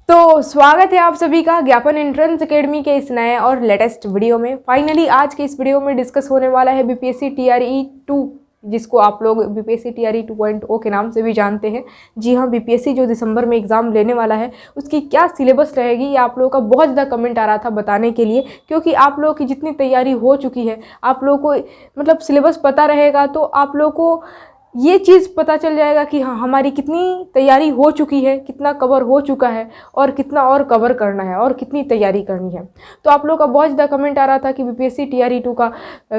तो स्वागत है आप सभी का ज्ञापन एंट्रेंस एकेडमी के इस नए और लेटेस्ट वीडियो में। फाइनली आज के इस वीडियो में डिस्कस होने वाला है बीपीएससी टीआरई 2, जिसको आप लोग बीपीएससी टीआरई 2.0 के नाम से भी जानते हैं। जी हाँ, बीपीएससी जो दिसंबर में एग्ज़ाम लेने वाला है उसकी क्या सिलेबस रहेगी, ये आप लोगों का बहुत ज़्यादा कमेंट आ रहा था बताने के लिए, क्योंकि आप लोगों की जितनी तैयारी हो चुकी है, आप लोगों को मतलब सिलेबस पता रहेगा तो आप लोगों को ये चीज़ पता चल जाएगा कि हाँ हमारी कितनी तैयारी हो चुकी है, कितना कवर हो चुका है और कितना और कवर करना है और कितनी तैयारी करनी है। तो आप लोगों का बहुत ज़्यादा कमेंट आ रहा था कि बीपीएससी टीआरई 2 का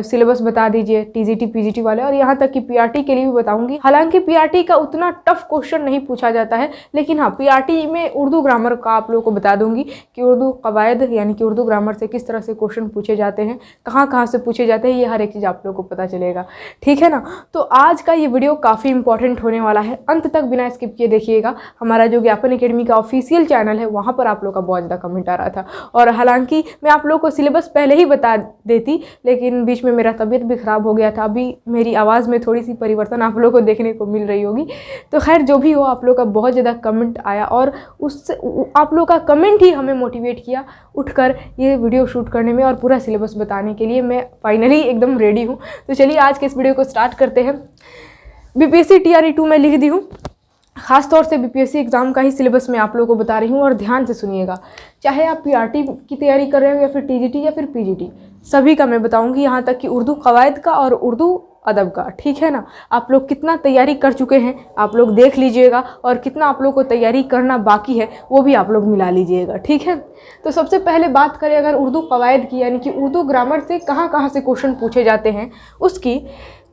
सिलेबस बता दीजिए, टीजीटी पीजीटी वाले, और यहाँ तक कि पीआरटी के लिए भी बताऊंगी। हालांकि पीआरटी का उतना टफ क्वेश्चन नहीं पूछा जाता है, लेकिन हाँ पीआरटी में उर्दू ग्रामर का आप लोगों को बता दूंगी कि उर्दू कवायद यानी कि उर्दू ग्रामर से किस तरह से क्वेश्चन पूछे जाते हैं, कहाँ कहाँ से पूछे जाते हैं, ये हर एक चीज़ आप लोगों को पता चलेगा। ठीक है ना। तो आज का ये वीडियो काफ़ी इंपॉर्टेंट होने वाला है, अंत तक बिना स्किप किए देखिएगा। हमारा जो ज्ञापन एकेडमी का ऑफिशियल चैनल है वहाँ पर आप लोग का बहुत ज़्यादा कमेंट आ रहा था, और हालांकि मैं आप लोगों को सिलेबस पहले ही बता देती, लेकिन बीच में मेरा तबीयत भी ख़राब हो गया था। अभी मेरी आवाज़ में थोड़ी सी परिवर्तन आप लोगों को देखने को मिल रही होगी। तो खैर जो भी हो, आप लोग का बहुत ज़्यादा कमेंट आया और उससे आप लोग का कमेंट ही हमें मोटिवेट किया उठकर ये वीडियो शूट करने में और पूरा सिलेबस बताने के लिए। मैं फाइनली एकदम रेडी हूँ। तो चलिए आज के इस वीडियो को स्टार्ट करते हैं। बीपीएससी टीआरई 2 में लिख दी हूँ, खासतौर से बीपीएससी एग्ज़ाम का ही सिलेबस मैं आप लोगों को बता रही हूँ, और ध्यान से सुनिएगा। चाहे आप पीआरटी की तैयारी कर रहे हो या फिर टीजीटी या फिर पीजीटी, सभी का मैं बताऊँगी, यहाँ तक कि उर्दू कवायद का और उर्दू अदब का। ठीक है ना। आप लोग कितना तैयारी कर चुके हैं आप लोग देख लीजिएगा, और कितना आप लोग को तैयारी करना बाकी है वो भी आप लोग मिला लीजिएगा। ठीक है। तो सबसे पहले बात करें अगर उर्दू कवायद की, यानी कि उर्दू ग्रामर से कहाँ कहाँ से क्वेश्चन पूछे जाते हैं उसकी,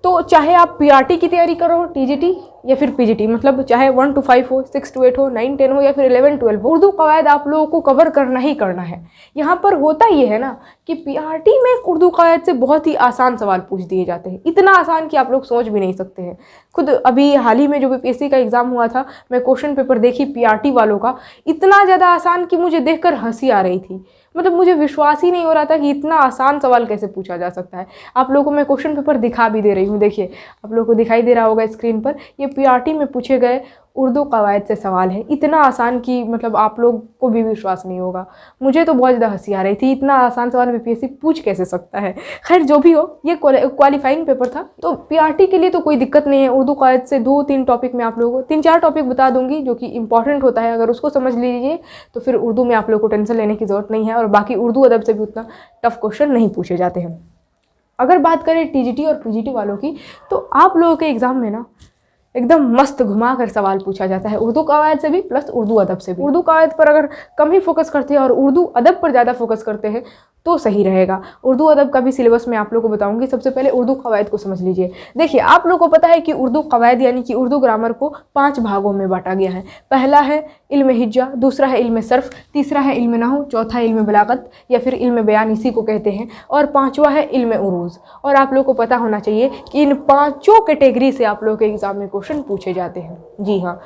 तो चाहे आप पीआरटी की तैयारी करो, टीजीटी या फिर पीजीटी, मतलब चाहे 1 to 5 हो, 6 to 8 हो, 9 10 हो या फिर 11 12 हो, उर्दू कवायद आप लोगों को कवर करना ही करना है। यहाँ पर होता ये है ना कि पीआरटी में उर्दू कवायद से बहुत ही आसान सवाल पूछ दिए जाते हैं, इतना आसान कि आप लोग सोच भी नहीं सकते हैं। खुद अभी हाल ही में जो बीपीएससी का एग्ज़ाम हुआ था, मैं क्वेश्चन पेपर देखी पीआरटी वालों का, इतना ज़्यादा आसान कि मुझे देखकर हंसी आ रही थी। मतलब मुझे विश्वास ही नहीं हो रहा था कि इतना आसान सवाल कैसे पूछा जा सकता है। आप लोगों को मैं क्वेश्चन पेपर दिखा भी दे रही हूँ, देखिए आप लोगों को दिखाई दे रहा होगा स्क्रीन पर। ये पीआरटी में पूछे गए उर्दू कवायद से सवाल है, इतना आसान कि मतलब आप लोग को भी विश्वास नहीं होगा। मुझे तो बहुत ज़्यादा हंसी आ रही थी, इतना आसान सवाल बीपीएससी पूछ कैसे सकता है। खैर जो भी हो, ये क्वालिफाइंग पेपर था, तो पीआरटी के लिए तो कोई दिक्कत नहीं है। उर्दू कवायद से 2-3 टॉपिक मैं आप लोगों को 3-4 टॉपिक बता दूंगी जो कि इंपॉर्टेंट होता है। अगर उसको समझ लीजिए तो फिर उर्दू में आप लोग को टेंशन लेने की ज़रूरत नहीं है, और बाकी उर्दू अदब से भी उतना टफ क्वेश्चन नहीं पूछे जाते हैं। अगर बात करें टीजीटी और पीजीटी वालों की, तो आप लोगों के एग्ज़ाम में ना एकदम मस्त घुमा कर सवाल पूछा जाता है, उर्दू कवायद से भी प्लस उर्दू अदब से भी। उर्दू कवायद पर अगर कम ही फोकस करते हैं और उर्दू अदब पर ज़्यादा फोकस करते हैं तो सही रहेगा। उर्दू अदब का भी सिलेबस मैं आप लोगों को बताऊंगी। सबसे पहले उर्दू कवायद को समझ लीजिए। देखिए आप लोगों को पता है कि उर्दू कवायद यानी कि उर्दू ग्रामर को 5 भागों में बांटा गया है। पहला है इल्म हिज्जा, दूसरा है इल्म सर्फ, तीसरा है इल्म नहू, चौथा है इल्म बलागत या फिर इल्म बयान, इसी को कहते हैं, और 5वां है इल्म उरूज। और आप लोगों को पता होना चाहिए कि इन 5 कैटेगरी से आप लोगों के एग्जाम में क्वेश्चन पूछे जाते हैं। जी हाँ,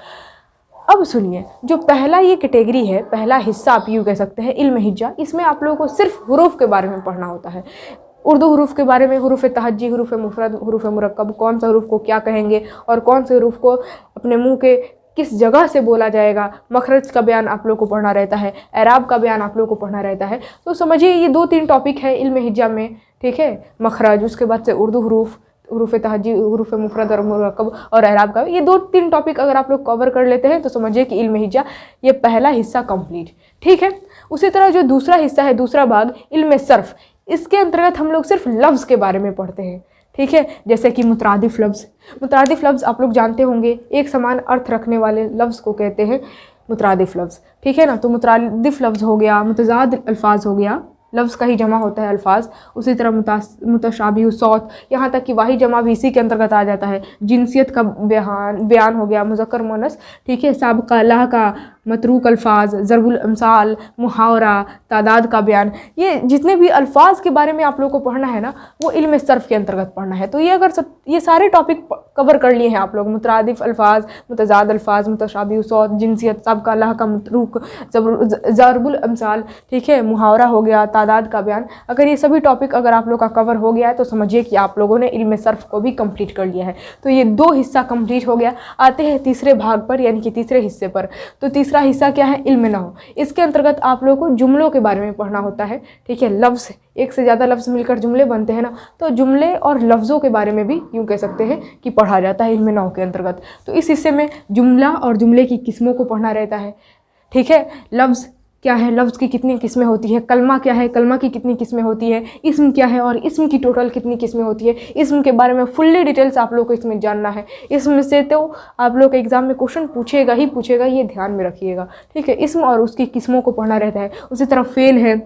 अब सुनिए, जो पहला ये कैटेगरी है, पहला हिस्सा आप यूँ कह सकते हैं इल्म हिज्जा, इसमें आप लोगों को सिर्फ हुरूफ के बारे में पढ़ना होता है। उर्दू हुरूफ के बारे में, हुरूफ तहज्जी, हुरूफ मुफरद, हुरूफ मुरक्कब, कौन सा हुरूफ को क्या कहेंगे और कौन से हुरूफ को अपने मुंह के किस जगह से बोला जाएगा, मखरज का बयान आप लोग को पढ़ना रहता है, एराब का बयान आप लोग को पढ़ना रहता है। तो समझिए ये 2-3 टॉपिक है इल्म हिज्जा में। ठीक है, मखरज, उसके बाद से उर्दू हुरूफ, हुरूफ तहज्जी, हुरूफ मुफरद और मुरक्कब और एराब का, ये 2-3 टॉपिक अगर आप लोग कवर कर लेते हैं तो समझिए कि इल्म हिज्जा ये पहला हिस्सा कंप्लीट। ठीक है। उसी तरह जो दूसरा हिस्सा है, दूसरा भाग इल्म सर्फ, इसके अंतर्गत हम लोग सिर्फ लफ्ज़ के बारे में पढ़ते हैं। ठीक है, जैसे कि मुतरादिफ लफ्ज़। मुतरादिफ लफ्ज़ आप लोग जानते होंगे, एक समान अर्थ रखने वाले लफ्ज़ को कहते हैं मुतरादिफ लफ्ज़। ठीक है ना। तो मुतरादिफ लफ्ज़ हो गया, मुतज़ाद अल्फाज हो गया, लफ्ज़ का ही जमा होता है अल्फाज। उसी तरह मुतशाबिह सौत, यहाँ तक कि वाही जमा भी इसी के अंतर्गत आ जाता है। जिनसियत का बयान हो गया, मुज़क्कर मुअन्नस। ठीक है, साबिक़ा लाह का, मतरूक अल्फाज, ज़रबुल अमसाल, मुहावरा, तादाद का बयान, ये जितने भी अल्फाज के बारे में आप लोग को पढ़ना है ना, वो इल्म सर्फ के अंतर्गत पढ़ना है। तो ये अगर ये सारे टॉपिक कवर कर लिए हैं आप लोग, मुतरादिफ अल्फाज, मुतज़ाद अल्फाज, मुतशाबिह सौत, जिनसियत, साबिक़ा लाह का, मतरूक, ज़रबुल अमसाल, ठीक है, मुहावरा हो गया, तादाद का बयान। अगर ये सभी टॉपिक अगर आप लोग का कवर हो गया है तो समझिए कि आप लोगों ने इल्म सर्फ को भी कंप्लीट कर लिया है। तो ये 2 हिस्सा कंप्लीट हो गया। आते हैं तीसरे भाग पर, यानी कि तीसरे हिस्से पर। तो तीसरा हिस्सा क्या है? इल्म नहव। इसके अंतर्गत आप लोगों को जुमलों के बारे में पढ़ना होता है। ठीक है, लफ्ज़, एक से ज़्यादा लफ्ज़ मिलकर जुमले बनते हैं ना, तो जुमले और लफ्ज़ों के बारे में भी यूँ कह सकते हैं कि पढ़ा जाता है इल्म नहव के अंतर्गत। तो इस हिस्से में जुमला और जुमले की किस्मों को पढ़ना रहता है। ठीक है, लफ्ज़ क्या है, लफ्ज़ की कितनी किस्में होती है, कलमा क्या है, कलमा की कितनी किस्में होती है, इस्म क्या है और इस्म की टोटल कितनी किस्में होती है, इस्म के बारे में फुल्ली डिटेल्स आप लोग को इसमें जानना है। इसमें से तो आप लोग के एग्जाम में क्वेश्चन पूछेगा ही पूछेगा, ये ध्यान में रखिएगा। ठीक है, इस्म और उसकी किस्मों को पढ़ना रहता है। उसी तरह फेल है,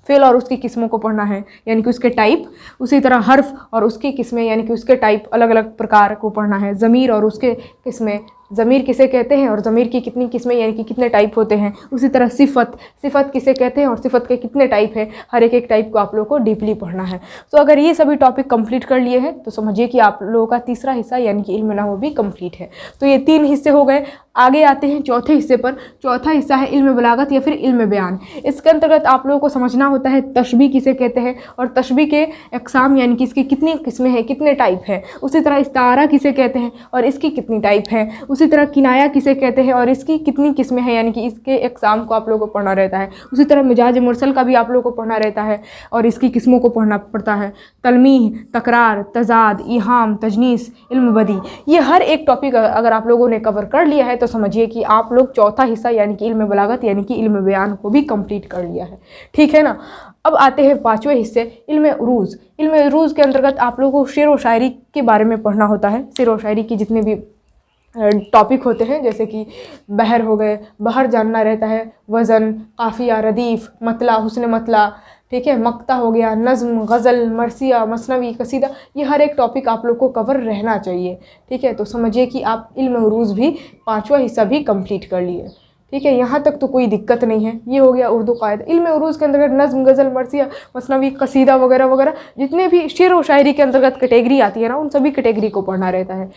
फेल और उसकी किस्मों को पढ़ना है, यानी कि उसके टाइप। उसी तरह हर्फ और उसकी किस्में, यानी कि उसके टाइप अलग अलग प्रकार को पढ़ना है। ज़मीर और उसके किस्में, ज़मीर किसे कहते हैं और ज़मीर की कितनी किस्में, यानी कि कितने टाइप होते हैं। उसी तरह सिफ़त, सिफ़त किसे कहते हैं और सिफ़त के कितने टाइप हैं, हर एक टाइप को आप लोगों को डीपली पढ़ना है। तो अगर ये सभी टॉपिक कंप्लीट कर लिए हैं तो समझिए कि आप लोगों का तीसरा हिस्सा यानी कि इल्म नहव भी कंप्लीट है। तो ये 3 हिस्से हो गए। आगे आते हैं चौथे हिस्से पर। चौथा हिस्सा है इल्म बलागत या फिर इल्म बयान। इसके अंतर्गत आप लोगों को समझना होता है तशबीह किसे कहते हैं और तशबीह के अक़साम, यानी कि इसकी कितनी किस्में हैं, कितने टाइप हैं। उसी तरह इस्तारा किसे कहते हैं और इसकी कितनी टाइप है। उसी तरह किनाया किसे कहते हैं और इसकी कितनी किस्में हैं, यानी कि इसके अक़साम को आप लोगों को पढ़ना रहता है। उसी तरह मिजाज मुरसल का भी आप लोगों को पढ़ना रहता है और इसकी किस्मों को पढ़ना पड़ता है। तलमीह, तकरार, तजाद, इहाम, तजनीस, इल्म बदी, ये हर एक टॉपिक अगर आप लोगों ने कवर कर लिया है तो समझिए कि आप लोग चौथा हिस्सा यानी कि इल्म बलागत यानी कि इल्म बयान को भी कंप्लीट कर लिया है। ठीक है ना। अब आते हैं 5वें हिस्से इल्म उरूज़। इल्म उरूज़ के अंतर्गत आप लोगों को शेर व शायरी के बारे में पढ़ना होता है। शेर व शायरी की जितने भी टॉपिक होते हैं, जैसे कि बहर हो गए, बहर जानना रहता है, वज़न, काफ़िया, रदीफ़, मतला, हुस्न मतला, ठीक है, मक्ता हो गया, नज़्म, गज़ल, मरसिया, मसनवी, कसीदा, ये हर एक टॉपिक आप लोग को कवर रहना चाहिए। ठीक है, तो समझिए कि आप इल्म उरूज़ भी 5वां हिस्सा भी कंप्लीट कर लिए। ठीक है, यहाँ तक तो कोई दिक्कत नहीं है। ये हो गया उर्दू कायदा। इल्म उरूज़ के अंतर्गत नज़्म, गज़ल, मरसिया, मसनवी, कसीदा वगैरह वगैरह जितने भी शेर व शायरी के अंतर्गत कैटेगरी आती है ना, उन सभी कैटेगरी को पढ़ना रहता है।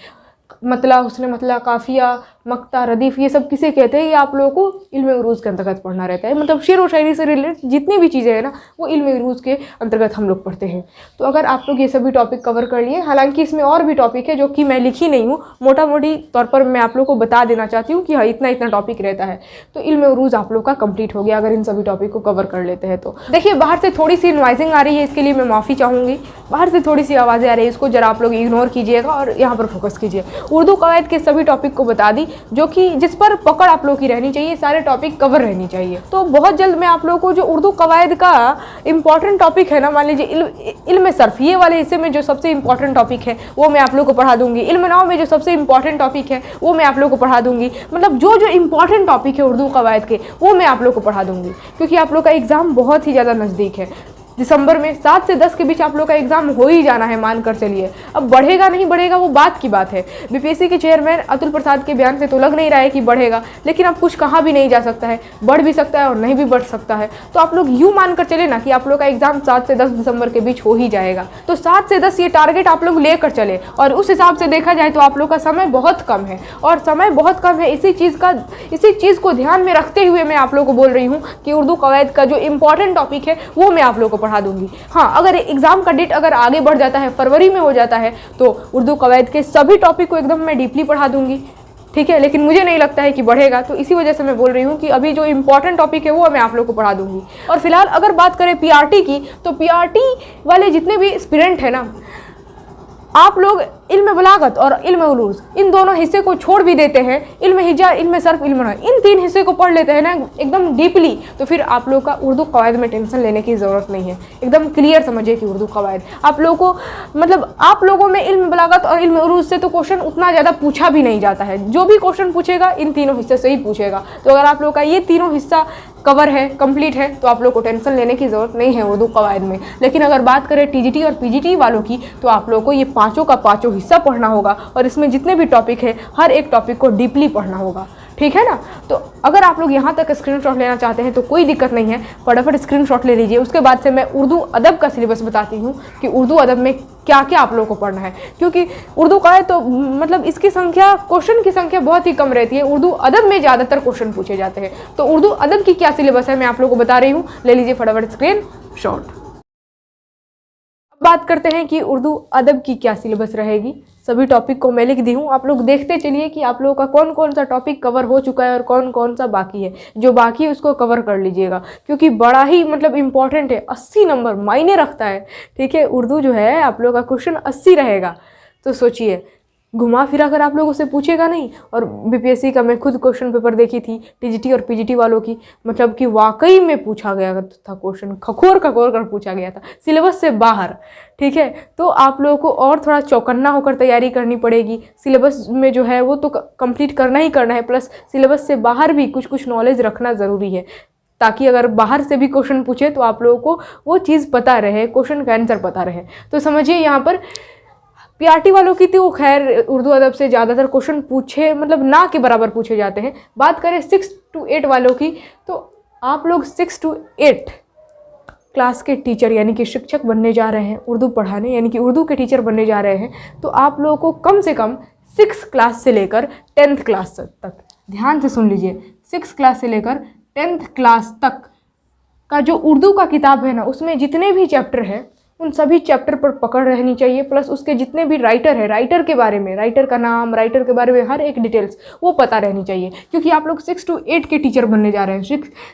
मतला, हुस्न मतला, काफ़िया, मक्ता, रदीफ़, ये सब किसे कहते हैं, ये आप लोगों को इल्म उरूज़ के अंतर्गत पढ़ना रहता है। मतलब शेर व शायरी से रिलेटेड जितनी भी चीज़ें हैं ना, वो इल्म उरूज़ के अंतर्गत हम लोग पढ़ते हैं। तो अगर आप लोग ये सभी टॉपिक कवर कर लिए, हालांकि इसमें और भी टॉपिक है जो कि मैं लिखी नहीं हूँ, मोटा मोटी तौर पर मैं आप लोग को बता देना चाहती हूँ कि हाँ इतना इतना टॉपिक रहता है। तो इल्म उरूज़ आप लोग का कंप्लीट हो गया अगर इन सभी टॉपिक को कवर कर लेते हैं। तो देखिए, बाहर से थोड़ी सी नॉइजिंग आ रही है, इसके लिए मैं माफ़ी चाहूँगी। बाहर से थोड़ी सी आवाज़ें आ रही है, इसको जरा आप लोग इग्नोर कीजिएगा और यहाँ पर फोकस कीजिए। उर्दू कवायद के सभी टॉपिक को बता दी, जो कि जिस पर पकड़ आप लोग की रहनी चाहिए, सारे टॉपिक कवर रहनी चाहिए। तो बहुत जल्द मैं आप लोगों को जो उर्दू कवायद का इंपॉर्टेंट टॉपिक है ना, मान लीजिए इल्म सर्फ, ये वाले हिस्से में जो सबसे इंपॉर्टेंट टॉपिक है वो मैं आप लोग को पढ़ा दूंगी। इल्म नहव में जो सबसे इंपॉर्टेंट टॉपिक है वो मैं आप लोग को पढ़ा दूंगी। मतलब जो जो इंपॉर्टेंट टॉपिक है उर्दू कवायद के वो मैं आप लोग को पढ़ा दूंगी, क्योंकि आप लोग का एग्जाम बहुत ही ज़्यादा नज़दीक है। दिसंबर में 7 से 10 के बीच आप लोग का एग्जाम हो ही जाना है, मान कर चलिए। अब बढ़ेगा नहीं बढ़ेगा वो बात की बात है। बीपीएससी के चेयरमैन अतुल प्रसाद के बयान से तो लग नहीं रहा है कि बढ़ेगा, लेकिन अब कुछ कहा भी नहीं जा सकता है, बढ़ भी सकता है और नहीं भी बढ़ सकता है। तो आप लोग यूँ मान कर चले ना कि आप लोग का एग्जाम 7 से 10 दिसंबर के बीच हो ही जाएगा। तो 7 से 10 ये टारगेट आप लोग लेकर चले, और उस हिसाब से देखा जाए तो आप लोग का समय बहुत कम है, और समय बहुत कम है। इसी चीज़ को ध्यान में रखते हुए मैं आप लोग को बोल रही हूँ कि उर्दू कवायद का जो इंपॉर्टेंट टॉपिक है वो मैं आप लोग को पढ़ा दूंगी। हाँ, अगर एग्जाम का डेट अगर आगे बढ़ जाता है, फरवरी में हो जाता है, तो उर्दू कवायद के सभी टॉपिक को एकदम मैं डीपली पढ़ा दूंगी। ठीक है, लेकिन मुझे नहीं लगता है कि बढ़ेगा, तो इसी वजह से मैं बोल रही हूँ कि अभी जो इंपॉर्टेंट टॉपिक है वो मैं आप लोग को पढ़ा दूंगी। और फिलहाल अगर बात करें पीआरटी की, तो पीआरटी वाले जितने भी एस्पिरेंट है ना, आप लोग इल्म बलागत और इल्म उरूज़ इन दोनों हिस्से को छोड़ भी देते हैं, इल्म हिजा, इल्म सर्फ, इल्म नहव, इन 3 हिस्से को पढ़ लेते हैं ना एकदम डीपली, तो फिर आप लोग का उर्दू कवायद में टेंशन लेने की ज़रूरत नहीं है। एकदम क्लियर समझिए कि उर्दू कवायद आप लोगों को, मतलब आप लोगों में इल्म बलागत और इल्म उरूज़ से तो क्वेश्चन उतना ज़्यादा पूछा भी नहीं जाता है। जो भी क्वेश्चन पूछेगा इन तीनों हिस्से से ही पूछेगा। तो अगर आप लोग का ये तीनों हिस्सा कवर है, कंप्लीट है, तो आप लोग को टेंशन लेने की ज़रूरत नहीं है उर्दू कवायद में। लेकिन अगर बात करें टीजीटी और पीजीटी वालों की, तो आप लोग को ये पाँचों का पाँचों हिस्सा पढ़ना होगा, और इसमें जितने भी टॉपिक है हर एक टॉपिक को डीपली पढ़ना होगा। ठीक है ना। तो अगर आप लोग यहाँ तक स्क्रीनशॉट लेना चाहते हैं तो कोई दिक्कत नहीं है, फटाफट स्क्रीनशॉट ले लीजिए। उसके बाद से मैं उर्दू अदब का सिलेबस बताती हूँ कि उर्दू अदब में क्या क्या आप लोगों को पढ़ना है, क्योंकि उर्दू का है तो मतलब इसकी संख्या, क्वेश्चन की संख्या बहुत ही कम रहती है। उर्दू अदब में ज़्यादातर क्वेश्चन पूछे जाते हैं। तो उर्दू अदब की क्या सिलेबस है मैं आप लोगों को बता रही हूँ, ले लीजिए फटाफट स्क्रीन शॉर्ट। बात करते हैं कि उर्दू अदब की क्या सिलेबस रहेगी। सभी टॉपिक को मैं लिख दी हूँ, आप लोग देखते चलिए कि आप लोगों का कौन कौन सा टॉपिक कवर हो चुका है और कौन कौन सा बाकी है। जो बाकी है उसको कवर कर लीजिएगा, क्योंकि बड़ा ही मतलब इम्पॉर्टेंट है, 80 नंबर मायने रखता है। ठीक है, उर्दू जो है आप लोगों का क्वेश्चन 80 रहेगा, तो सोचिए घुमा फिरा कर आप लोगों से पूछेगा नहीं। और बीपीएससी का मैं खुद क्वेश्चन पेपर देखी थी टीजीटी और पीजीटी वालों की, मतलब कि वाकई में पूछा गया था क्वेश्चन, खखोर खखोर कर पूछा गया था, सिलेबस से बाहर। ठीक है, तो आप लोगों को और थोड़ा चौकन्ना होकर तैयारी करनी पड़ेगी। सिलेबस में जो है वो तो कंप्लीट करना ही करना है, प्लस सिलेबस से बाहर भी कुछ कुछ नॉलेज रखना ज़रूरी है, ताकि अगर बाहर से भी क्वेश्चन पूछे तो आप लोगों को वो चीज़ पता रहे, क्वेश्चन का आंसर पता रहे। तो समझिए यहाँ पर पीआरटी वालों की तो खैर उर्दू अदब से ज़्यादातर क्वेश्चन पूछे मतलब ना के बराबर पूछे जाते हैं। बात करें 6 to 8 वालों की, तो आप लोग 6 to 8 क्लास के टीचर यानी कि शिक्षक बनने जा रहे हैं, उर्दू पढ़ाने यानी कि उर्दू के टीचर बनने जा रहे हैं, तो आप लोगों को कम से कम 6 क्लास से लेकर 10th क्लास तक, ध्यान से सुन लीजिए, 6 क्लास से लेकर 10th क्लास तक का जो उर्दू का किताब है ना, उसमें जितने भी चैप्टर हैं उन सभी चैप्टर पर पकड़ रहनी चाहिए। प्लस उसके जितने भी राइटर है, राइटर के बारे में, राइटर का नाम, राइटर के बारे में हर एक डिटेल्स वो पता रहनी चाहिए, क्योंकि आप लोग 6 to 8 के टीचर बनने जा रहे हैं।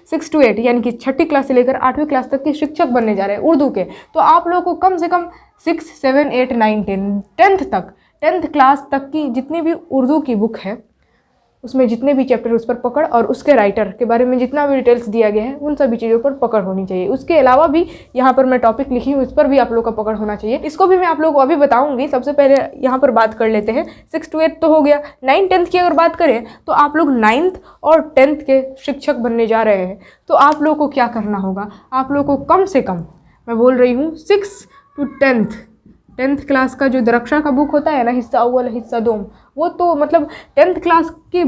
6 to 8 यानी कि 6ठी क्लास से लेकर 8वीं क्लास तक के शिक्षक बनने जा रहे हैं उर्दू के। तो आप लोगों को कम से कम 6, 7, 8, 9, 10 10th तक, 10th क्लास तक की जितनी भी उर्दू की बुक है उसमें जितने भी चैप्टर उस पर पकड़, और उसके राइटर के बारे में जितना भी डिटेल्स दिया गया है उन सभी चीज़ों पर पकड़ होनी चाहिए। उसके अलावा भी यहाँ पर मैं टॉपिक लिखी हूँ, उस पर भी आप लोग का पकड़ होना चाहिए। इसको भी मैं आप लोगों को अभी बताऊँगी। सबसे पहले यहाँ पर बात कर लेते हैं, 6 to 8 तो हो गया। 9, 10th की अगर बात करें तो आप लोग 9th और 10th के शिक्षक बनने जा रहे हैं, तो आप लोग को क्या करना होगा, आप लोग को कम से कम, मैं बोल रही हूँ 6 to 10th क्लास का जो दरक्षा का बुक होता है ना, हिस्सा अव्वल हिस्सा दोम, वो तो मतलब 10th क्लास की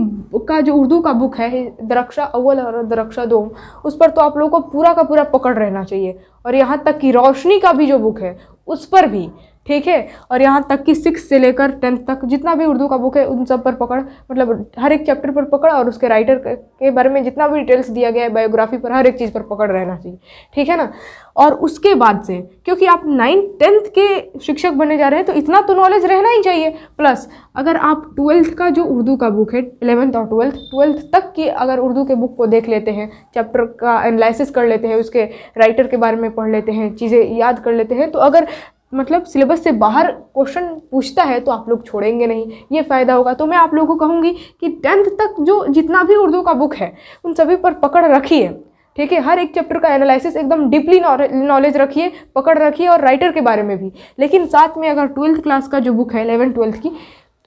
का जो उर्दू का बुक है दरक्षा अव्वल और दरक्षा दोम, उस पर तो आप लोगों को पूरा का पूरा पकड़ रहना चाहिए। और यहाँ तक कि रोशनी का भी जो बुक है उस पर भी, ठीक है, और यहाँ तक कि 6 से लेकर 10th तक जितना भी उर्दू का बुक है उन सब पर पकड़, मतलब हर एक चैप्टर पर पकड़, और उसके राइटर के बारे में जितना भी डिटेल्स दिया गया है, बायोग्राफी पर हर एक चीज़ पर पकड़ रहना चाहिए। ठीक है ना। और उसके बाद से, क्योंकि आप 9, 10th के शिक्षक बनने जा रहे हैं, तो इतना तो नॉलेज रहना ही चाहिए। प्लस अगर आप 12th का जो उर्दू का बुक है, 11th और 12th तक की अगर उर्दू के बुक को देख लेते हैं, चैप्टर का एनालिसिस कर लेते हैं, उसके राइटर के बारे में पढ़ लेते हैं, चीज़ें याद कर लेते हैं, तो अगर मतलब सिलेबस से बाहर क्वेश्चन पूछता है तो आप लोग छोड़ेंगे नहीं, ये फ़ायदा होगा। तो मैं आप लोगों को कहूँगी कि 10th तक जो जितना भी उर्दू का बुक है उन सभी पर पकड़ रखिए। ठीक है, हर एक चैप्टर का एनालिसिस एकदम डीपली नॉलेज रखिए, पकड़ रखिए, और राइटर के बारे में भी। लेकिन साथ में अगर 12th क्लास का जो बुक है 11th 12th की,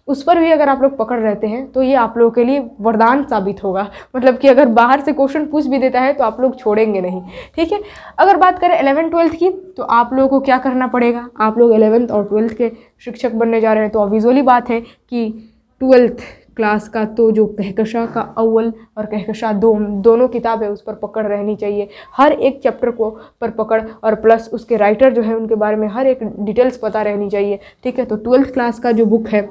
उस पर भी अगर आप लोग पकड़ रहते हैं तो ये आप लोगों के लिए वरदान साबित होगा। मतलब कि अगर बाहर से क्वेश्चन पूछ भी देता है तो आप लोग छोड़ेंगे नहीं। ठीक है, अगर बात करें 11th 12th की, तो आप लोगों को क्या करना पड़ेगा, आप लोग 11th और 12th के शिक्षक बनने जा रहे हैं, तो ऑब्वियसली बात है कि 12th क्लास का तो जो कहकशा का अव्वल और कहकशा दोनों किताब है उस पर पकड़ रहनी चाहिए, हर एक चैप्टर को पर पकड़, और प्लस उसके राइटर जो है उनके बारे में हर एक डिटेल्स पता रहनी चाहिए। ठीक है, तो 12th क्लास का जो बुक है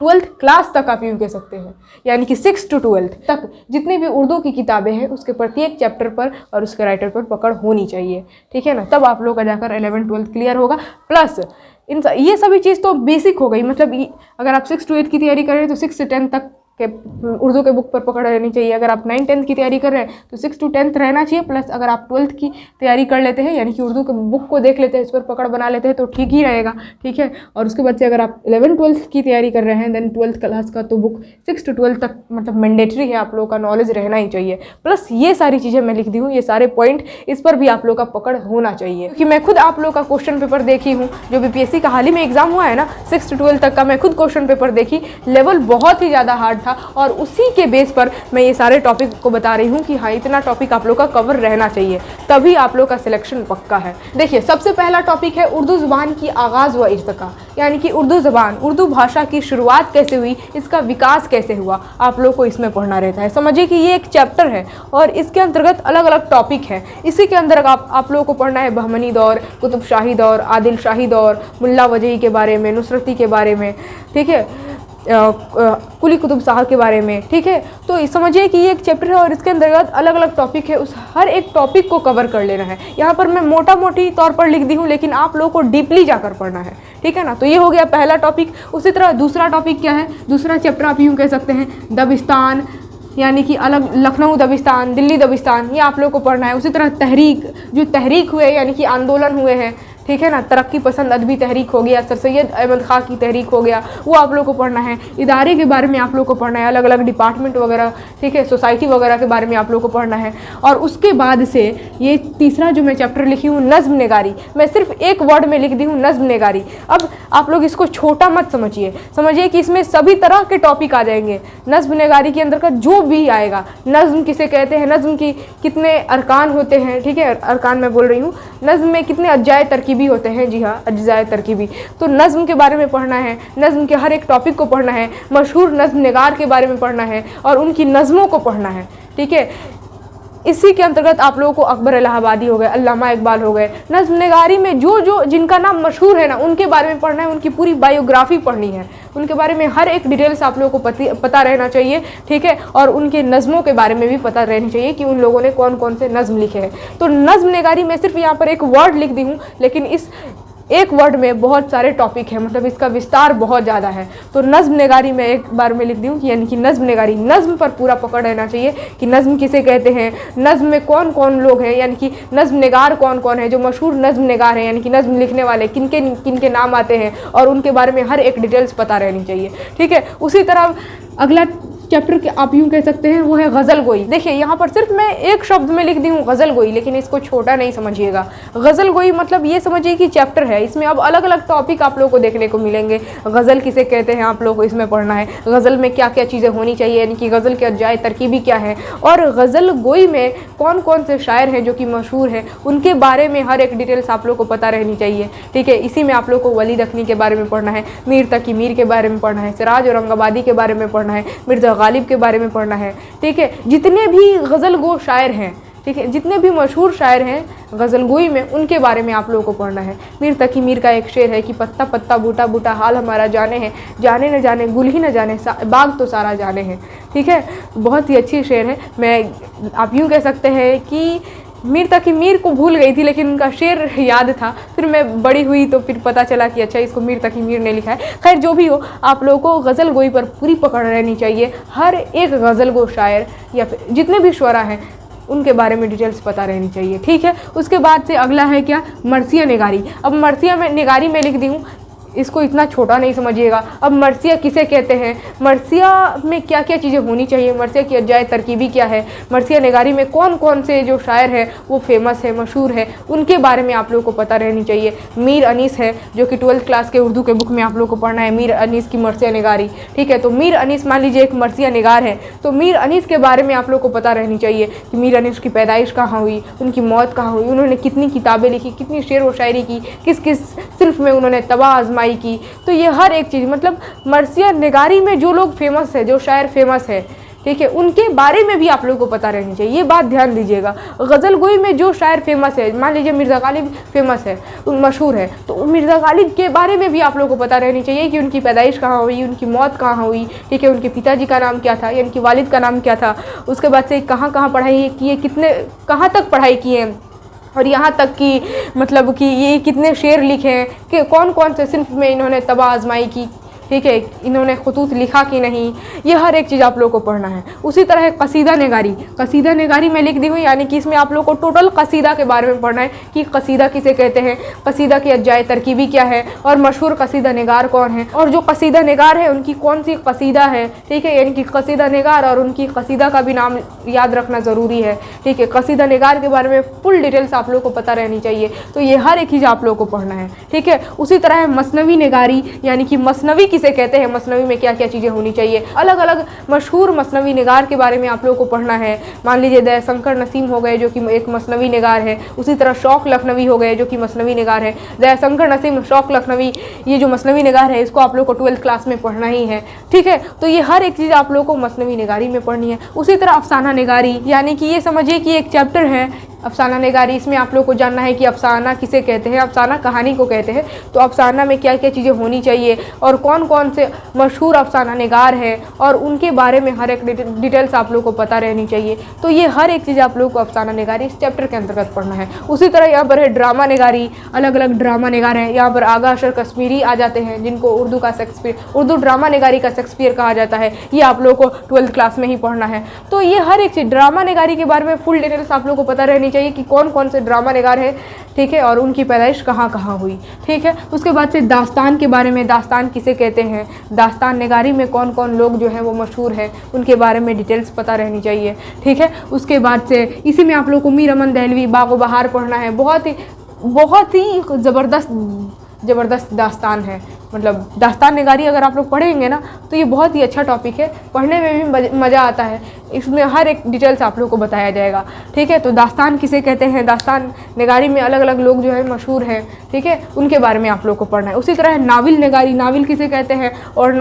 12th क्लास तक आप यूँ कह सकते हैं, यानी कि 6 to 12th तक जितनी भी उर्दू की किताबें हैं उसके प्रत्येक चैप्टर पर और उसके राइटर पर पकड़ होनी चाहिए। ठीक है ना, तब आप लोग का जाकर 11th 12th क्लियर होगा। प्लस ये सभी चीज़ तो बेसिक हो गई, मतलब अगर आप 6 to 8 की तैयारी कर रहे हैं तो 6 से 10 तक के उर्दू के बुक पर पकड़ रहनी चाहिए। अगर आप 9, 10th की तैयारी कर रहे हैं तो 6 to 10th रहना चाहिए। प्लस अगर आप 12th की तैयारी कर लेते हैं, यानी कि उर्दू के बुक को देख लेते हैं, इस पर पकड़ बना लेते हैं, तो ठीक ही रहेगा। ठीक है, और उसके बाद से अगर आप 11th 12th की तैयारी कर रहे हैं, देन 12th क्लास का तो बुक 6 to 12th तक मतलब मैंडेटरी है, आप लोगों का नॉलेज रहना ही चाहिए। प्लस ये सारी चीज़ें मैं लिख दी हूँ, ये सारे पॉइंट, इस पर भी आप लोग का पकड़ होना चाहिए, क्योंकि मैं खुद आप लोग का क्वेश्चन पेपर देखी हूँ, जो बीपीएससी का हाल ही में एग्जाम हुआ है ना 6 to 12th तक का, मैं खुद क्वेश्चन पेपर देखी, लेवल बहुत ही ज़्यादा हार्ड था, और उसी के बेस पर मैं ये सारे टॉपिक को बता रही हूँ कि हाँ इतना टॉपिक आप लोग का कवर रहना चाहिए, तभी आप लोग का सिलेक्शन पक्का है। देखिए, सबसे पहला टॉपिक है उर्दू ज़ुबान की आगाज़ व इर्तिका, यानी कि उर्दू ज़ुबान, उर्दू भाषा की शुरुआत कैसे हुई, इसका विकास कैसे हुआ, आप लोग को इसमें पढ़ना रहता है। समझिए कि ये एक चैप्टर है और इसके अंतर्गत अलग अलग टॉपिक है। इसी के अंदर आप लोगों को पढ़ना है बहमनी दौर, कुतुब शाही दौर, आदिल शाही दौर, मुल्ला वजही के बारे में, नुसरती के बारे में। ठीक है, कुली कुतुब शाह के बारे में, ठीक है। तो समझिए कि ये एक चैप्टर है और इसके अंतर्गत अलग अलग टॉपिक है, उस हर एक टॉपिक को कवर कर लेना है। यहाँ पर मैं मोटा मोटी तौर पर लिख दी हूँ, लेकिन आप लोगों को डीपली जाकर पढ़ना है, ठीक है ना। तो ये हो गया पहला टॉपिक। उसी तरह दूसरा टॉपिक क्या है, दूसरा चैप्टर आप यूँ कह सकते हैं दबिस्तान, यानी कि अलग लखनऊ दबिस्तान, दिल्ली दबिस्तान, ये आप लोग को पढ़ना है। उसी तरह तहरीक, जो तहरीक हुए यानी कि आंदोलन हुए हैं, ठीक है ना, तरक्की पसंद अदबी तहरीक हो गया, सर सैयद अहमद खां की तहरीक हो गया, वो आप लोग को पढ़ना है। इदारे के बारे में आप लोग को पढ़ना है, अलग अलग डिपार्टमेंट वगैरह, ठीक है, सोसाइटी वगैरह के बारे में आप लोग को पढ़ना है। और उसके बाद से ये तीसरा जो मैं चैप्टर लिखी हूँ नज़्म निगारी, मैं सिर्फ एक वर्ड में लिख दी हूँ नज़्म निगारी। अब आप लोग इसको छोटा मत समझिए, समझिए कि इसमें सभी तरह के टॉपिक आ जाएंगे। नज़्म निगारी के अंदर का जो भी आएगा, नज़्म किसे कहते हैं, नज़्म की कितने अरकान होते हैं, ठीक है, अरकान मैं बोल रही हूँ, नज़्म में कितने अज्जाए तरकीबी होते हैं, जी हाँ, अज्जाए तरकीबी। तो नज़्म के बारे में पढ़ना है, नज़्म के हर एक टॉपिक को पढ़ना है, मशहूर नज़्म निगार के बारे में पढ़ना है और उनकी नज़मों को पढ़ना है, ठीक है। इसी के अंतर्गत आप लोगों को अकबर इलाहाबादी हो गए, अल्लामा इकबाल हो गए, नज़्म निगारी में जो जिनका नाम मशहूर है ना, उनके बारे में पढ़ना है, उनकी पूरी बायोग्राफी पढ़नी है, उनके बारे में हर एक डिटेल्स आप लोगों को पता रहना चाहिए, ठीक है। और उनके नज़मों के बारे में भी पता रहनी चाहिए कि उन लोगों ने कौन कौन से नज़्म लिखे हैं। तो नज़्म निगारी में सिर्फ यहाँ पर एक वर्ड लिख दी हूँ, लेकिन इस एक वर्ड में बहुत सारे टॉपिक हैं, मतलब इसका विस्तार बहुत ज़्यादा है। तो नज़्म निगारी में एक बार में लिख दी हूँ कि यानी कि नज़्म निगारी, नज़्म पर पूरा पकड़ रहना चाहिए कि नज़्म किसे कहते हैं, नज़्म में कौन कौन लोग हैं, यानी कि नज़्म निगार कौन कौन है, जो मशहूर नज़्म निगार हैं, यानी कि नज़्म लिखने वाले किनके किनके नाम आते हैं, और उनके बारे में हर एक डिटेल्स पता रहनी चाहिए, ठीक है। उसी तरह अगला चैप्टर के आप यूँ कह सकते हैं वो है गज़ल गोई। देखिए यहाँ पर सिर्फ मैं एक शब्द में लिख दी हूँ गज़ल गोई, लेकिन इसको छोटा नहीं समझिएगा। गज़ल गोई मतलब ये समझिए कि चैप्टर है, इसमें अब अलग अलग टॉपिक आप लोगों को देखने को मिलेंगे। गज़ल किसे कहते हैं आप लोगों को इसमें पढ़ना है, गज़ल में क्या क्या चीज़ें होनी चाहिए, यानी कि गज़ल के अज्जाए तरकीबी क्या है, और गज़ल गोई में कौन कौन से शायर हैं जो कि मशहूर हैं, उनके बारे में हर एक डिटेल्स आप लोग को पता रहनी चाहिए, ठीक है। इसी में आप लोग को वली दखनी के बारे में पढ़ना है, मीर तकी मीर के बारे में पढ़ना है, सिराज औरंगाबादी के बारे में पढ़ना है, मिर्ज़ा गालिब के बारे में पढ़ना है, ठीक है। जितने भी गज़ल गो शायर हैं, ठीक है, जितने भी मशहूर शायर हैं गज़ल गोई में, उनके बारे में आप लोगों को पढ़ना है। मीर तकी मीर का एक शेर है कि पत्ता पत्ता बूटा बूटा हाल हमारा जाने हैं, जाने न जाने गुल ही न जाने बाग तो सारा जाने हैं, ठीक है। बहुत ही अच्छी शेर है। मैं आप यूँ कह सकते हैं कि मीर तकी मीर को भूल गई थी, लेकिन उनका शेर याद था, फिर मैं बड़ी हुई तो फिर पता चला कि अच्छा इसको मीर तकी मीर ने लिखा है। खैर जो भी हो, आप लोगों को गज़ल गोई पर पूरी पकड़ रहनी चाहिए, हर एक गज़ल गो शायर या फिर जितने भी शुरा हैं उनके बारे में डिटेल्स पता रहनी चाहिए, ठीक है। उसके बाद से अगला है क्या, मरसिया निगारी। अब मरसिया में निगारी में लिख दी हूँ, इसको इतना छोटा नहीं समझिएगा। अब मरसिया किसे कहते हैं, मरसिया में क्या क्या चीज़ें होनी चाहिए, मरसिया की अज्जाए तरकीबी क्या है, मरसिया निगारी में कौन कौन से जो शायर हैं वो फेमस है, मशहूर है, उनके बारे में आप लोगों को पता रहनी चाहिए। मीर अनीस है जो कि 12th क्लास के उर्दू के बुक में आप लोग को पढ़ना है, मीर अनीस की मरसिया निगारी, ठीक है। तो मीर अनीस मान लीजिए एक मरसिया निगार है, तो मीर अनीस के बारे में आप लोग को पता रहनी चाहिए कि मीर अनीस की पैदाइश कहाँ हुई, उनकी मौत कहाँ हुई, उन्होंने कितनी किताबें लिखी, कितनी शेर व शायरी की, किस किस सिल्फ में उन्होंने तबाह आजमाई की। तो ये हर एक चीज़, मतलब मरसिया निगारी में जो लोग फेमस है, जो शायर फेमस है, ठीक है, उनके बारे में भी आप लोगों को पता रहनी चाहिए, ये बात ध्यान दीजिएगा। गज़ल गोई में जो शायर फेमस है, मान लीजिए मिर्ज़ा गालिब फेमस है, मशहूर है, तो मिर्ज़ा गालिब के बारे में भी आप लोगों को पता रहनी चाहिए कि उनकी पैदाइश कहाँ हुई, उनकी मौत कहाँ हुई, ठीक है, उनके पिताजी का नाम क्या था, यानी कि वालिद का नाम क्या था, उसके बाद से कहाँ कहाँ पढ़ाई की है, कितने कहाँ तक पढ़ाई की है, और यहाँ तक कि मतलब कि ये कितने शेर लिखे हैं, कि कौन कौन से सिल्फ में इन्होंने तबाह आजमाई की, ठीक है, इन्होंने खुतूत लिखा कि नहीं, ये हर एक चीज़ आप लोगों को पढ़ना है। उसी तरह है कसीदा निगारी। कसीदा निगारी में लिख दी हुई, यानी कि इसमें आप लोगों को टोटल कसीदा के बारे में पढ़ना है कि कसीदा किसे कहते हैं, कसीदा की अज्जाए तरकीबी क्या है, और मशहूर कसीदा निगार कौन है, और जो कसीदा निगार है उनकी कौन सी कसीदा है, ठीक है, यानी कि कसीदा निगार और उनकी कसीदा का भी नाम याद रखना ज़रूरी है, ठीक है। कसीदा निगार के बारे में फुल डिटेल्स आप लोगों को पता रहनी चाहिए, तो ये हर एक चीज़ आप लोगों को पढ़ना है, ठीक है। उसी तरह है मसनवी निगारी, यानी कि मसनवी किसे कहते हैं, मसनवी में क्या क्या चीज़ें होनी चाहिए, अलग अलग मशहूर मसनवी निगार के बारे में आप लोगों को पढ़ना है। मान लीजिए दयाशंकर नसीम हो गए जो कि एक मसनवी निगार है, उसी तरह शौक लखनवी हो गए जो कि मसनवी निगार है। दयाशंकर नसीम, शौक लखनवी, ये जो मसनवी निगार है इसको आप लोग को 12th क्लास में पढ़ना ही है, ठीक है। तो ये हर एक चीज़ आप लोगों को मसनवी निगारी में पढ़नी है। उसी तरह अफसाना निगारी, यानी कि ये समझिए कि एक चैप्टर है अफसाना निगारी, इसमें आप लोग को जानना है कि अफसाना किसे कहते हैं, अफसाना कहानी को कहते हैं। तो अफसाना में क्या क्या चीज़ें होनी चाहिए और कौन कौन से मशहूर अफसाना निगार हैं और उनके बारे में हर एक डिटेल्स आप लोग को पता रहनी चाहिए। तो ये हर एक चीज़ आप लोग को अफसाना निगारी इस चैप्टर के अंतर्गत पढ़ना है। उसी तरह यहाँ पर है ड्रामा निगारी, अलग अलग ड्रामा निगार हैं। यहाँ पर आगा अशर कश्मीरी आ जाते हैं, जिनको उर्दू का शेक्सपियर, उर्दू ड्रामा निगारी का शेक्सपियर कहा जाता है। ये आप लोग को 12th क्लास में ही पढ़ना है। तो ये हर एक चीज़ ड्रामा निगारी के बारे में फुल डिटेल्स आप लोग को पता रहनी चाहिए कि कौन कौन से ड्रामा निगार है, ठीक है, और उनकी पैदाइश कहाँ कहाँ हुई, ठीक है। उसके बाद से दास्तान के बारे में, दास्तान किसे कहते हैं, दास्तान निगारी में कौन कौन लोग जो हैं वो मशहूर हैं, उनके बारे में डिटेल्स पता रहनी चाहिए, ठीक है। उसके बाद से इसी में आप लोग को मीर अमन दहलवी बागो बहार पढ़ना है। बहुत ही ज़बरदस्त दास्तान है, मतलब दास्तान निगारी अगर आप लोग पढ़ेंगे ना तो ये बहुत ही अच्छा टॉपिक है, पढ़ने में भी मज़ा आता है। इसमें हर एक डिटेल्स आप लोग को बताया जाएगा, ठीक है। तो दास्तान किसे कहते हैं, दास्तान निगारी में अलग अलग लोग जो है मशहूर हैं, ठीक है, उनके बारे में आप लोग को पढ़ना है। उसी तरह नाविल निगारी, नाविल किसे कहते हैं, और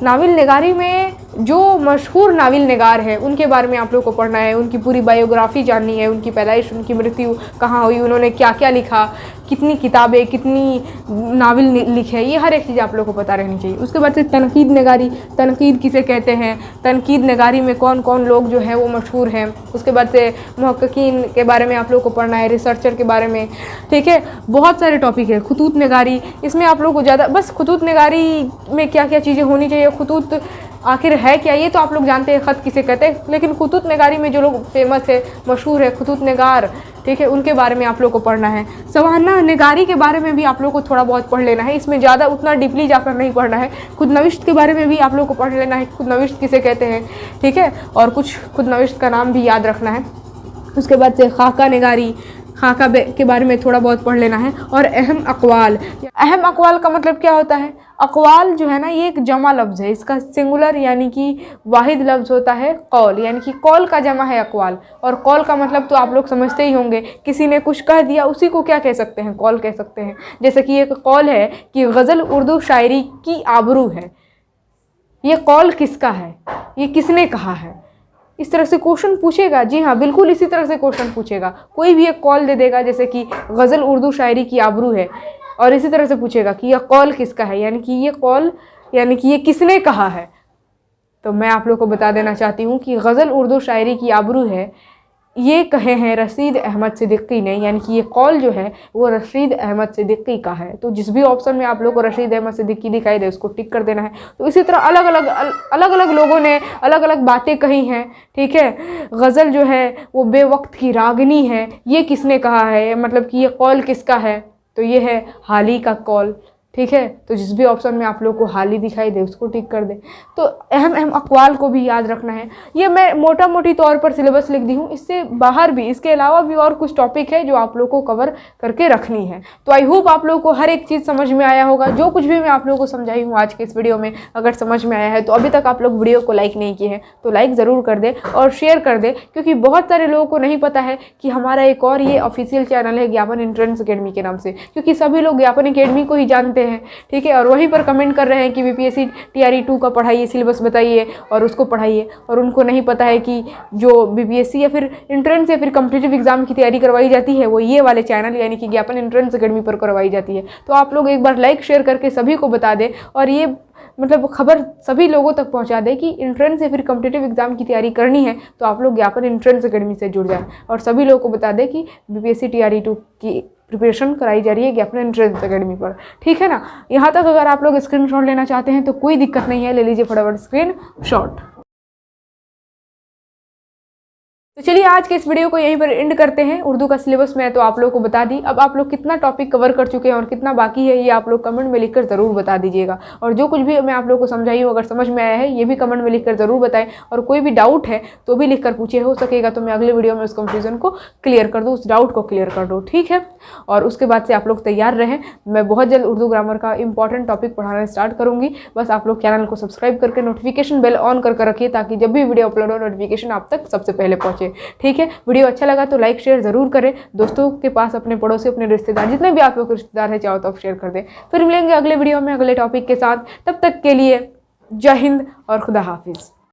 नाविल निगारी में जो मशहूर नाविल निगार है उनके बारे में आप लोग को पढ़ना है। उनकी पूरी बायोग्राफी जाननी है, उनकी पैदाइश, उनकी मृत्यु कहाँ हुई, उन्होंने क्या क्या लिखा, कितनी किताबें, कितनी नाविल लिखे, ये हर एक चीज़ आप लोग को पता रहनी चाहिए। उसके बाद से तनकीद निगारी, तनकीद किसे कहते हैं, तनकीद निगारी में कौन कौन लोग जो है वो मशहूर हैं। उसके बाद से मुहक्किकीन के बारे में आप लोग को पढ़ना है, रिसर्चर के बारे में, ठीक है। बहुत सारे टॉपिक है। खुतूत निगारी, इसमें आप लोग को ज़्यादा बस खुतूत निगारी में क्या क्या चीज़ें होनी चाहिए, खुतूत आखिर है क्या ये तो आप लोग जानते हैं, ख़त किसे कहते हैं, लेकिन खुतूत निगारी में जो लोग फेमस है, मशहूर है खुतूत निगार, ठीक है, उनके बारे में आप लोग को पढ़ना है। सवाना निगारी के बारे में भी आप लोग को थोड़ा बहुत पढ़ लेना है, इसमें ज़्यादा उतना डीपली जाकर नहीं पढ़ना है। खुद नविश्त के बारे में भी आप लोग को पढ़ लेना है, खुद नविश्त किसे कहते हैं, ठीक है, और कुछ खुद नविश्त का नाम भी याद रखना है। उसके बाद से खाका निगारी, खाका के बारे में थोड़ा बहुत पढ़ लेना है। और अहम अक़वाल, अहम अक़वाल का मतलब क्या होता है, अक़वाल जो है ना ये एक जमा लफ्ज़ है, इसका सिंगुलर यानी कि वाहिद लफ्ज़ होता है कौल, यानी कि कौल का जमा है अक़वाल। और कौल का मतलब तो आप लोग समझते ही होंगे, किसी ने कुछ कह दिया उसी को क्या कह सकते हैं, कौल कह सकते हैं। जैसे कि एक कौल है कि गज़ल उर्दू शायरी की आबरू है, ये कौल किसका है, ये किसने कहा है, इस तरह से क्वेश्चन पूछेगा। जी हाँ, बिल्कुल इसी तरह से क्वेश्चन पूछेगा। कोई भी एक कॉल दे देगा, जैसे कि गज़ल उर्दू शायरी की आबरू है, और इसी तरह से पूछेगा कि यह कॉल किसका है, यानी कि ये कॉल यानी कि ये किसने कहा है। तो मैं आप लोग को बता देना चाहती हूँ कि गज़ल उर्दू शायरी की आबरू है, ये कहे हैं रशीद अहमद सिद्दीकी ने, यानी कि ये कॉल जो है वो रशीद अहमद सिद्दीकी का है। तो जिस भी ऑप्शन में आप लोग को रशीद अहमद सिद्दीकी दिखाई दे उसको टिक कर देना है। तो इसी तरह अलग अलग लोगों ने अलग अलग बातें कही हैं, ठीक है। गज़ल जो है वो बेवक्त की रागनी है, ये किसने कहा है, मतलब कि ये कॉल किसका है, तो ये है हाली का कॉल, ठीक है। तो जिस भी ऑप्शन में आप लोग को हाली दिखाई दे उसको टिक कर दे। तो अहम अहम अक़वाल को भी याद रखना है। ये मैं मोटा मोटी तौर पर सिलेबस लिख दी हूँ, इससे बाहर भी, इसके अलावा भी और कुछ टॉपिक है जो आप लोग को कवर करके रखनी है। तो आई होप आप लोग को हर एक चीज़ समझ में आया होगा। जो कुछ भी मैं आप लोगों को समझाई हूँ आज के इस वीडियो में, अगर समझ में आया है तो अभी तक आप लोग वीडियो को लाइक नहीं किए हैं तो लाइक ज़रूर कर दे और शेयर कर दे, क्योंकि बहुत सारे लोगों को नहीं पता है कि हमारा एक और ये ऑफिशियल चैनल है ज्ञापन एंट्रेंस अकेडमी के नाम से, क्योंकि सभी लोग ज्ञापन अकेडमी को ही जानते हैं, ठीक है। और वहीं पर कमेंट कर रहे हैं कि बीपीएससी टीआरई 2 का पढ़ाइए, सिलेबस बताइए और उसको पढ़ाइए, और उनको नहीं पता है कि जो बीपीएससी या फिर एंट्रेंस या फिर कॉम्पिटिटिव एग्जाम की तैयारी करवाई जाती है वो ये वाले चैनल यानी कि ज्ञापन एंट्रेंस अकेडमी पर करवाई जाती है। तो आप लोग एक बार लाइक शेयर करके सभी को बता दें और ये मतलब खबर सभी लोगों तक पहुंचा दे कि एंट्रेंस या फिर कॉम्पिटिटिव एग्जाम की तैयारी करनी है तो आप लोग ज्ञापन एंट्रेंस अकेडमी से जुड़ जाएं, और सभी लोगों को बता दें कि बीपीएससी टीआरई 2 की प्रिपरेशन कराई जा रही है ज्ञापन एंट्रेंस अकेडमी पर, ठीक है ना। यहाँ तक अगर आप लोग स्क्रीनशॉट लेना चाहते हैं तो कोई दिक्कत नहीं है, ले लीजिए फटाफट स्क्रीनशॉट। तो चलिए आज के इस वीडियो को यहीं पर एंड करते हैं। उर्दू का सिलेबस मैं तो आप लोगों को बता दी, अब आप लोग कितना टॉपिक कवर कर चुके हैं और कितना बाकी है ये आप लोग कमेंट में लिखकर ज़रूर बता दीजिएगा। और जो कुछ भी मैं आप लोग को समझाई हूँ अगर समझ में आया है ये भी कमेंट में लिखकर ज़रूर बताएं, और कोई भी डाउट है तो भी लिखकर पूछे, हो सकेगा तो मैं अगले वीडियो में उस कंफ्यूजन को क्लियर कर दूँ, उस डाउट को क्लियर कर दूँ, ठीक है। और उसके बाद से आप लोग तैयार रहें, मैं बहुत जल्द उर्दू ग्रामर का इंपॉर्टेंट टॉपिक पढ़ाना स्टार्ट करूँगी। बस आप लोग चैनल को सब्सक्राइब करके नोटिफिकेशन बेल ऑन करके रखिए ताकि जब भी वीडियो अपलोड हो नोटिफिकेशन आप तक सबसे पहले पहुँचे, ठीक है। वीडियो अच्छा लगा तो लाइक शेयर जरूर करें, दोस्तों के पास, अपने पड़ोसी, अपने रिश्तेदार, जितने भी आप लोग रिश्तेदार हैं चाहो तो आप शेयर कर दें। फिर मिलेंगे अगले वीडियो में अगले टॉपिक के साथ, तब तक के लिए जय हिंद और खुदा हाफिज़।